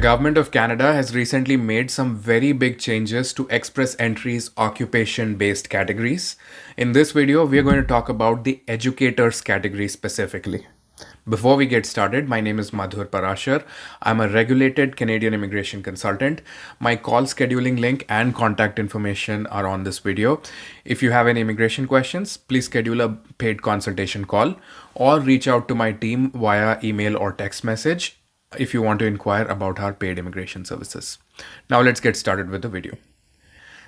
The government of Canada has recently made some very big changes to Express Entry's occupation-based categories. In this video, we are going to talk about the educators category specifically. Before we get started, my name is Parashar. I'm a regulated Canadian immigration consultant. My call scheduling link and contact information are on this video. If you have any immigration questions, please schedule a paid consultation call or reach out to my team via email or text message if you want to inquire about our paid immigration services. Now let's get started with the video.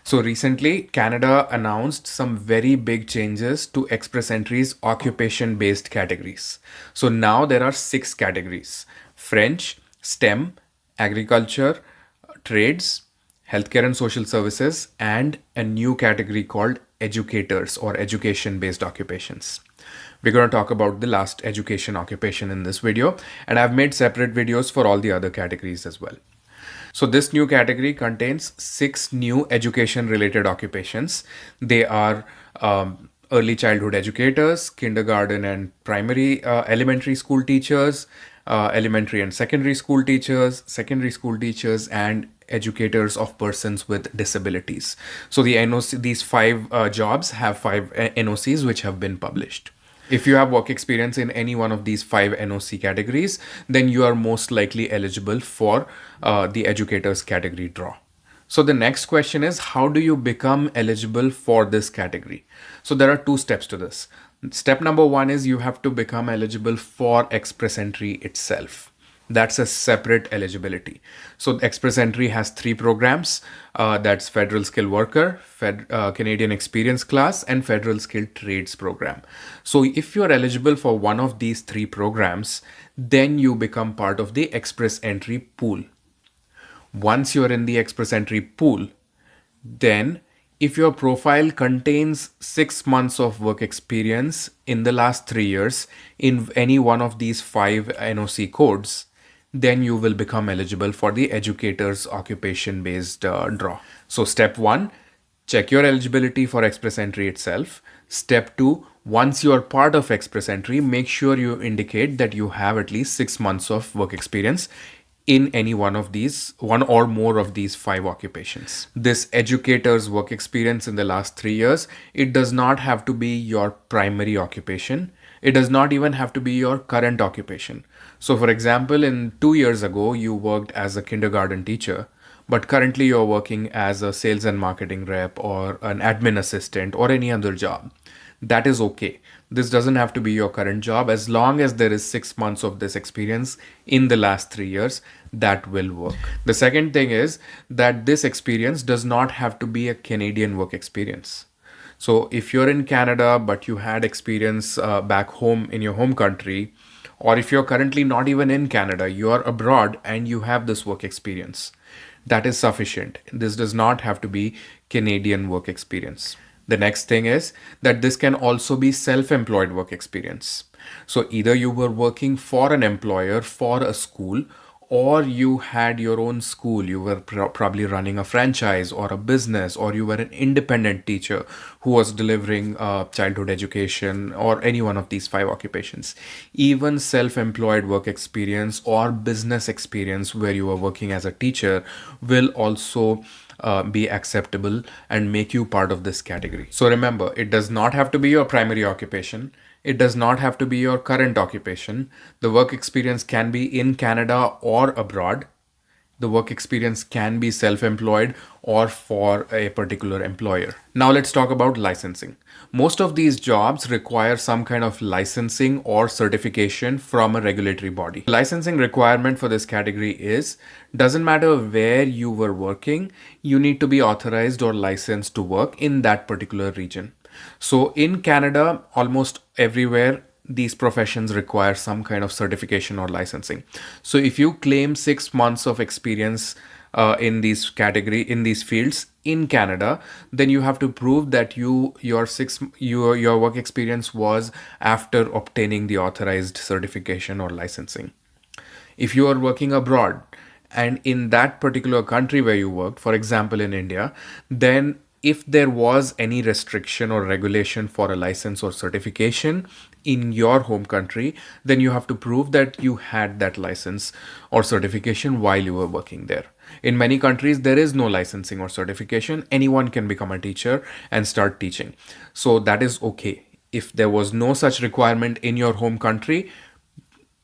So recently, Canada announced some very big changes to Express Entry's occupation-based categories. So now there are 6 categories: French, STEM, agriculture, trades, healthcare and social services, and a new category called educators or education-based occupations. We're going to talk about the last education occupation in this video, and I've made separate videos for all the other categories as well. So this new category contains 6 new education related occupations. They are early childhood educators, kindergarten and primary elementary school teachers, elementary and secondary school teachers, and educators of persons with disabilities. So the NOC, these 5 jobs have 5 NOCs which have been published. If you have work experience in any one of these 5 NOC categories, then you are most likely eligible for the educators category draw. So the next question is, how do you become eligible for this category? So there are 2 steps to this. Step number 1 is you have to become eligible for Express Entry itself. That's a separate eligibility. So Express Entry has 3 programs. That's Federal Skilled Worker, Canadian Experience Class, and Federal Skilled Trades Program. So if you're eligible for one of these 3 programs, then you become part of the Express Entry pool. Once you're in the Express Entry pool, then if your profile contains 6 months of work experience in the last 3 years in any one of these 5 NOC codes, then you will become eligible for the educators occupation based draw. So step 1, check your eligibility for Express Entry itself. Step 2, once you are part of Express Entry, make sure you indicate that you have at least 6 months of work experience in any one or more of these 5 occupations. This educator's work experience in the last 3 years, it does not have to be your primary occupation. It does not even have to be your current occupation. So for example, in 2 years ago, you worked as a kindergarten teacher, but currently you're working as a sales and marketing rep or an admin assistant or any other job. That is okay. This doesn't have to be your current job. As long as there is 6 months of this experience in the last 3 years, that will work. The second thing is that this experience does not have to be a Canadian work experience. So if you're in Canada, but you had experience back home in your home country, or if you're currently not even in Canada, you are abroad and you have this work experience, that is sufficient. This does not have to be Canadian work experience. The next thing is that this can also be self-employed work experience. So either you were working for an employer, for a school, or you had your own school, you were probably running a franchise or a business, or you were an independent teacher who was delivering childhood education, or any one of these 5 occupations. Even self-employed work experience or business experience where you are working as a teacher will also be acceptable and make you part of this category. So remember, it does not have to be your primary occupation. It does not have to be your current occupation. The work experience can be in Canada or abroad. The work experience can be self-employed or for a particular employer. Now let's talk about licensing. Most of these jobs require some kind of licensing or certification from a regulatory body. The licensing requirement for this category is, doesn't matter where you were working, you need to be authorized or licensed to work in that particular region. So in Canada, almost everywhere, these professions require some kind of certification or licensing. So if you claim 6 months of experience in these fields in Canada, then you have to prove that your work experience was after obtaining the authorized certification or licensing. If you are working abroad and in that particular country where you worked, for example in India, then if there was any restriction or regulation for a license or certification in your home country, then you have to prove that you had that license or certification while you were working there. In many countries, there is no licensing or certification. Anyone can become a teacher and start teaching. So that is okay. If there was no such requirement in your home country,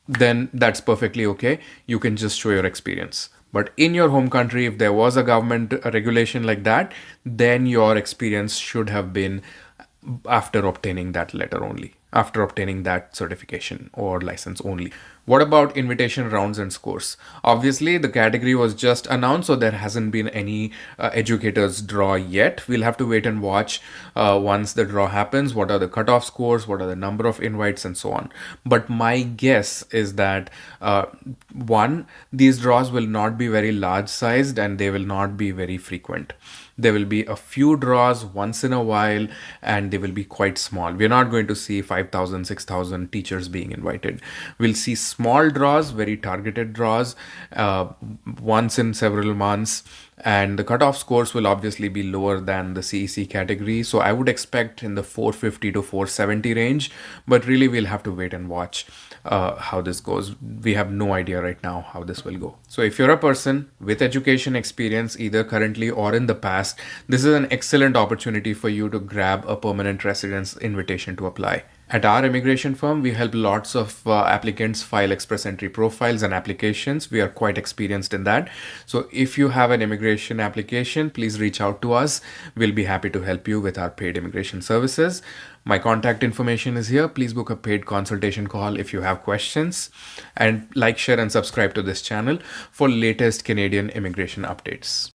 then that's perfectly okay. You can just show your experience. But in your home country, if there was a government regulation like that, then your experience should have been after obtaining that letter only, after obtaining that certification or license only. What about invitation rounds and scores? Obviously, the category was just announced, so there hasn't been any educators draw yet. We'll have to wait and watch once the draw happens. What are the cutoff scores? What are the number of invites and so on? But my guess is that one, these draws will not be very large sized and they will not be very frequent. There will be a few draws once in a while and they will be quite small. We're not going to see 5,000, 6,000 teachers being invited. We'll see small draws, very targeted draws, once in several months. And the cutoff scores will obviously be lower than the CEC category. So I would expect in the 450 to 470 range, but really we'll have to wait and watch how this goes. We have no idea right now how this will go. So if you're a person with education experience, either currently or in the past, this is an excellent opportunity for you to grab a permanent residence invitation to apply. At our immigration firm, we help lots of applicants file express entry profiles and applications. We are quite experienced in that. So if you have an immigration application, please reach out to us. We'll be happy to help you with our paid immigration services. My contact information is here. Please book a paid consultation call if you have questions. And like, share, and subscribe to this channel for latest Canadian immigration updates.